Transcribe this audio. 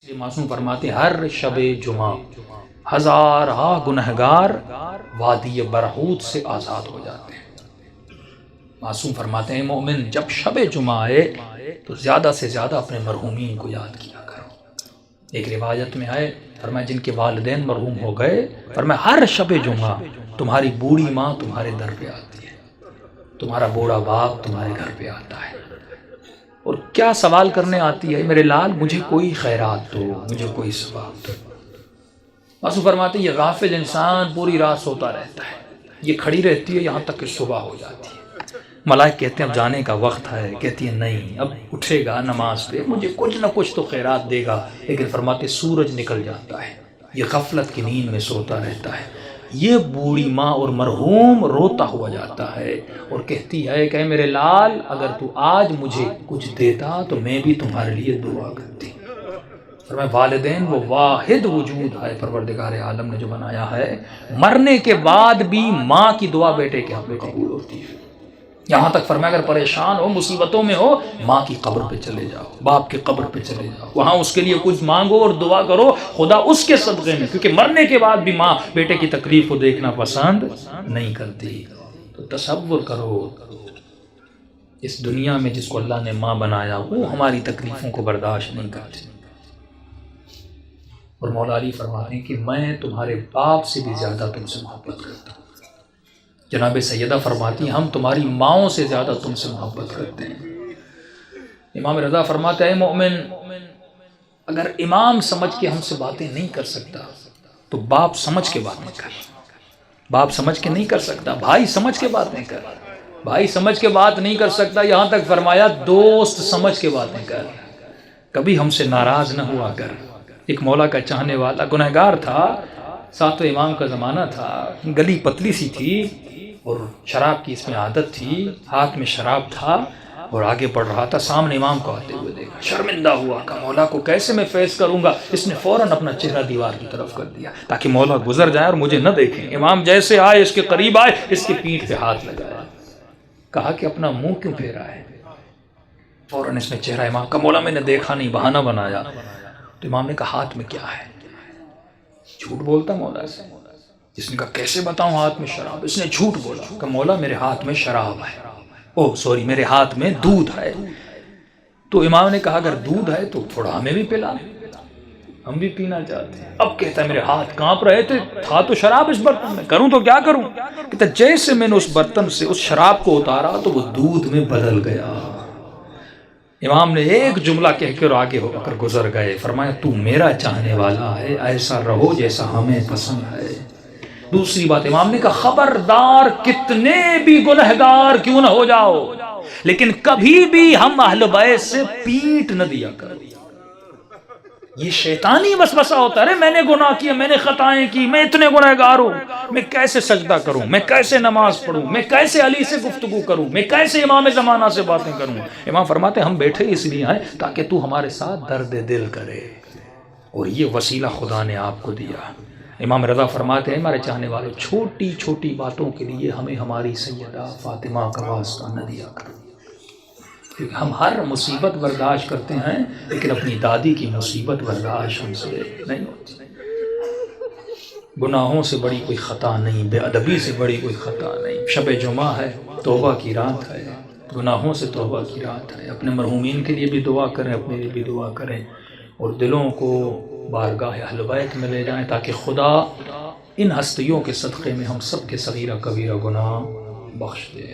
معصوم فرماتے ہیں ہر شب جمعہ ہزارہ گنہگار وادی برہوت سے آزاد ہو جاتے ہیں۔ معصوم فرماتے ہیں مومن جب شب جمعہ آئے تو زیادہ سے زیادہ اپنے مرحومین کو یاد کیا کرو۔ ایک روایت میں آئے فرمایا جن کے والدین مرحوم ہو گئے فرمایا ہر شب جمعہ تمہاری بوڑھی ماں تمہارے در پہ آتی ہے، تمہارا بوڑھا باپ تمہارے گھر پہ آتا ہے اور کیا سوال کرنے آتی ہے، میرے لال مجھے کوئی خیرات دو، مجھے کوئی ثواب دو۔ معصوم فرماتے ہیں یہ غافل انسان پوری رات سوتا رہتا ہے، یہ کھڑی رہتی ہے یہاں تک کہ صبح ہو جاتی ہے۔ ملائک کہتے ہیں اب جانے کا وقت ہے، کہتی ہے نہیں اب اٹھے گا نماز پہ مجھے کچھ نہ کچھ تو خیرات دے گا، لیکن فرماتے سورج نکل جاتا ہے، یہ غفلت کی نیند میں سوتا رہتا ہے۔ یہ بوڑھی ماں اور مرحوم روتا ہوا جاتا ہے اور کہتی ہے کہ میرے لال اگر تو آج مجھے کچھ دیتا تو میں بھی تمہارے لیے دعا کرتی۔ فرمایا والدین وہ واحد وجود ہے پروردگار عالم نے جو بنایا ہے، مرنے کے بعد بھی ماں کی دعا بیٹے کے حق میں قبول ہوتی ہے۔ یہاں تک فرمایا اگر پریشان ہو مصیبتوں میں ہو ماں کی قبر پہ چلے جاؤ، باپ کی قبر پہ چلے جاؤ، وہاں اس کے لیے کچھ مانگو اور دعا کرو، خدا اس کے صدقے میں، کیونکہ مرنے کے بعد بھی ماں بیٹے کی تکلیف کو دیکھنا پسند نہیں کرتی۔ تو تصور کرو اس دنیا میں جس کو اللہ نے ماں بنایا وہ ہماری تکلیفوں کو برداشت نہیں کرتی، اور مولا علی فرماتے ہیں کہ میں تمہارے باپ سے بھی زیادہ تم سے محبت کرتا ہوں۔ جناب سیدہ فرماتی ہیں ہم تمہاری ماؤں سے زیادہ تم سے محبت کرتے ہیں۔ امام رضا فرماتے ہیں مومن اگر امام سمجھ کے ہم سے باتیں نہیں کر سکتا تو باپ سمجھ کے باتیں کر، باپ سمجھ کے نہیں کر سکتا بھائی سمجھ کے باتیں کر، بھائی سمجھ کے بات نہیں کر سکتا، یہاں تک فرمایا دوست سمجھ کے باتیں کر، کبھی ہم سے ناراض نہ ہوا کر۔ ایک مولا کا چاہنے والا گنہگار تھا، ساتویں امام کا زمانہ تھا، گلی پتلی سی تھی اور شراب کی اس میں عادت تھی، ہاتھ میں شراب تھا اور آگے بڑھ رہا تھا، سامنے امام کو آتے ہوئے دیکھا، شرمندہ ہوا کہ مولا کو کیسے میں فیس کروں گا، اس نے فوراً اپنا چہرہ دیوار کی طرف کر دیا تاکہ مولا گزر جائے اور مجھے نہ دیکھیں۔ امام جیسے آئے اس کے قریب آئے، اس کی پیٹھ پہ ہاتھ لگایا، کہا کہ اپنا منہ کیوں پھیرا ہے؟ فوراً اس نے چہرہ امام کا مولا میں نے دیکھا نہیں، بہانہ بنایا۔ تو امام نے کہا ہاتھ میں کیا ہے؟ جھوٹ بولتا مولا سے، جس نے کہا کیسے بتاؤں ہاتھ میں شراب، اس نے جھوٹ بولا کہ مولا میرے ہاتھ میں شراب ہے، میرے ہاتھ میں دودھ ہے۔ تو امام نے کہا اگر دودھ ہے تو تھوڑا ہمیں بھی پلا، ہم بھی پینا چاہتے ہیں۔ اب کہتا ہے میرے ہاتھ کانپ رہے تھے، تھا تو شراب اس برتن میں، کروں تو کیا کروں؟ کہتا جیسے میں نے اس برتن سے اس شراب کو اتارا تو وہ دودھ میں بدل گیا۔ امام نے ایک جملہ کہہ کر آگے ہو کر گزر گئے، فرمایا تو میرا چاہنے والا ہے، ایسا رہو جیسا ہمیں پسند ہے۔ دوسری بات امام نے کہا خبردار کتنے بھی گنہگار کیوں نہ ہو جاؤ لیکن کبھی بھی ہم اہل بیت سے پیٹ نہ دیا کرو۔ یہ شیطانی وسوسہ ہوتا ہے، میں نے گناہ کیا، میں نے خطائیں کی، میں اتنے گنہگار ہوں، میں کیسے سجدہ کروں، میں کیسے نماز پڑھوں، میں کیسے علی سے گفتگو کروں، میں کیسے امام زمانہ سے باتیں کروں۔ امام فرماتے ہیں ہم بیٹھے اس لیے ہیں تاکہ تو ہمارے ساتھ درد دل کرے، اور یہ وسیلہ خدا نے آپ کو دیا۔ امام رضا فرماتے ہیں ہمارے چاہنے والے چھوٹی چھوٹی باتوں کے لیے ہمیں ہماری سیدہ فاطمہ کا واسطہ نہ دیا کرو، کیونکہ ہم ہر مصیبت برداشت کرتے ہیں لیکن اپنی دادی کی مصیبت برداشت ہم سے نہیں ہوتی۔ گناہوں سے بڑی کوئی خطا نہیں، بے ادبی سے بڑی کوئی خطا نہیں۔ شب جمعہ ہے، توبہ کی رات ہے، گناہوں سے توبہ کی رات ہے۔ اپنے مرحومین کے لیے بھی دعا کریں، اپنے لیے بھی دعا کریں، اور دلوں کو بارگاہ اہل بیت میں لے جائیں تاکہ خدا ان ہستیوں کے صدقے میں ہم سب کے صغیرہ کبیرہ گناہ بخش دے۔